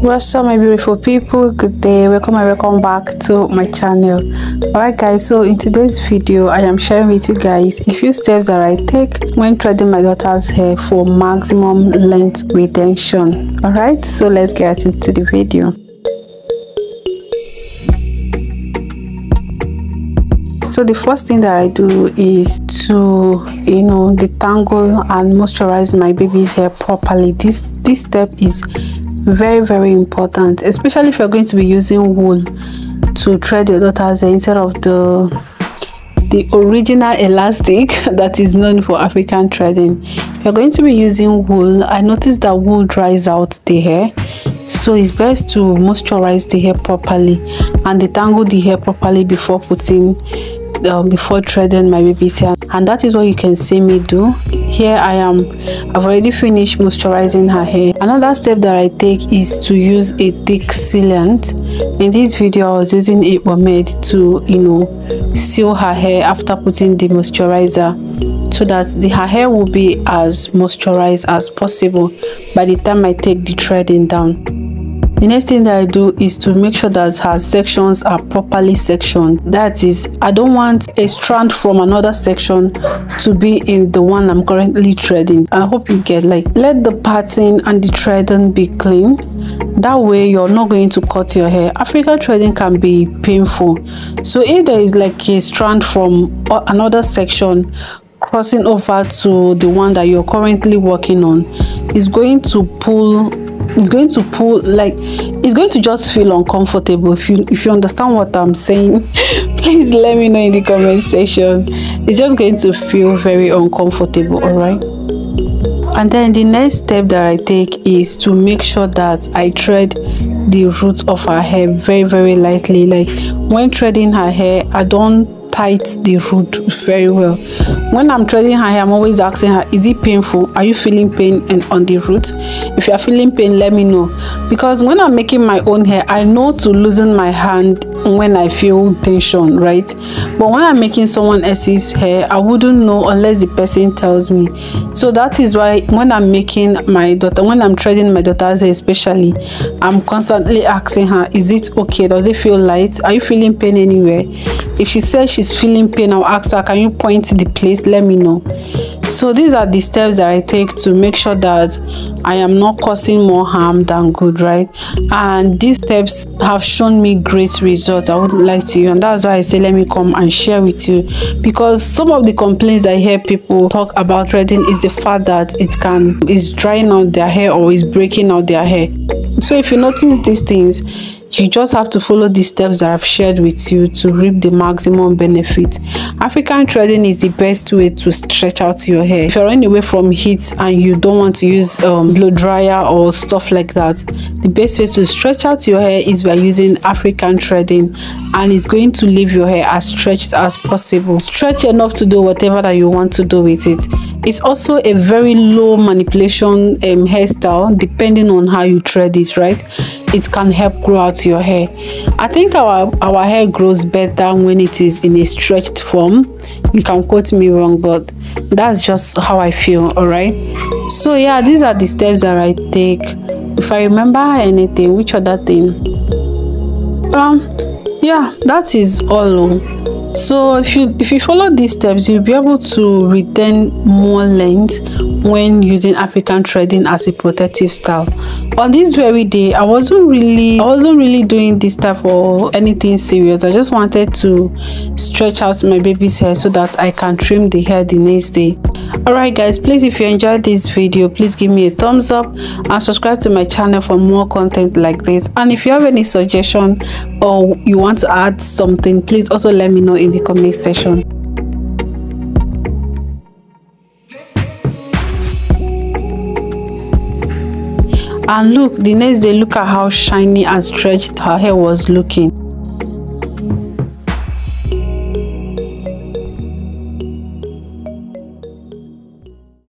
What's up, my beautiful people? Good day, welcome and welcome back to my channel. Alright guys, so in today's video I am sharing with you guys a few steps that I take when threading my daughter's hair for maximum length retention. Alright, so let's get into the video. So the first thing that I do is to detangle and moisturize my baby's hair properly. This step is very important, especially if you're going to be using wool to thread your daughter's hair instead of the original elastic that is known for African threading. If you're going to be using wool, I noticed that wool dries out the hair, so it's best to moisturize the hair properly and detangle the hair properly before threading my baby's hair. And that is what you can see me do. Here I've already finished moisturizing her hair. Another step that I take is to use a thick sealant. In this video I was using a pomade to seal her hair after putting the moisturizer, so that her hair will be as moisturized as possible by the time I take the threading down. The next thing that I do is to make sure that her sections are properly sectioned. That is, I don't want a strand from another section to be in the one I'm currently threading. I hope you get, let the parting and the threading be clean. That way you're not going to cut your hair. African threading can be painful, so if there is a strand from another section crossing over to the one that you're currently working on, it's going to just feel uncomfortable. If you understand what I'm saying, please let me know in the comment section. It's just going to feel very uncomfortable. All right, and then the next step that I take is to make sure that I thread the roots of her hair very lightly. When threading her hair, I don't tight the root very well. When I'm threading her hair, I'm always asking her, is it painful? Are you feeling pain on the root? If you are feeling pain, let me know, because when I'm making my own hair, I know to loosen my hand when I feel tension, right? But when I'm making someone else's hair, I wouldn't know unless the person tells me. So that is why when I'm threading my daughter's hair especially, I'm constantly asking her, is it okay? Does it feel light? Are you feeling pain anywhere? If she says she's feeling pain, I'll ask her, can you point to the place? Let me know. So these are the steps that I take to make sure that I am not causing more harm than good, right? And these steps have shown me great results. I would like to, and that's why I say let me come and share with you, because some of the complaints I hear people talk about threading is the fact that it's drying out their hair or is breaking out their hair. So if you notice these things, you just have to follow the steps that I've shared with you to reap the maximum benefit. African threading is the best way to stretch out your hair. If you're running away from heat and you don't want to use blow dryer or stuff like that, the best way to stretch out your hair is by using African threading, and it's going to leave your hair as stretched as possible. Stretch enough to do whatever that you want to do with it. It's also a very low manipulation hairstyle, depending on how you thread it, right? It can help grow out your hair. I think our hair grows better when it is in a stretched form. You can quote me wrong, but that's just how I feel. All right, so yeah, these are the steps that I take. If I remember anything, which other thing? Yeah, that is all. So if you follow these steps, you'll be able to retain more length when using African threading as a protective style. On this very day, I wasn't really doing this type or anything serious. I just wanted to stretch out my baby's hair so that I can trim the hair the next day. Alright guys, please, if you enjoyed this video, please give me a thumbs up and subscribe to my channel for more content like this. And if you have any suggestion or you want to add something, please also let me know in the comment section. And look, the next day, look at how shiny and stretched her hair was looking.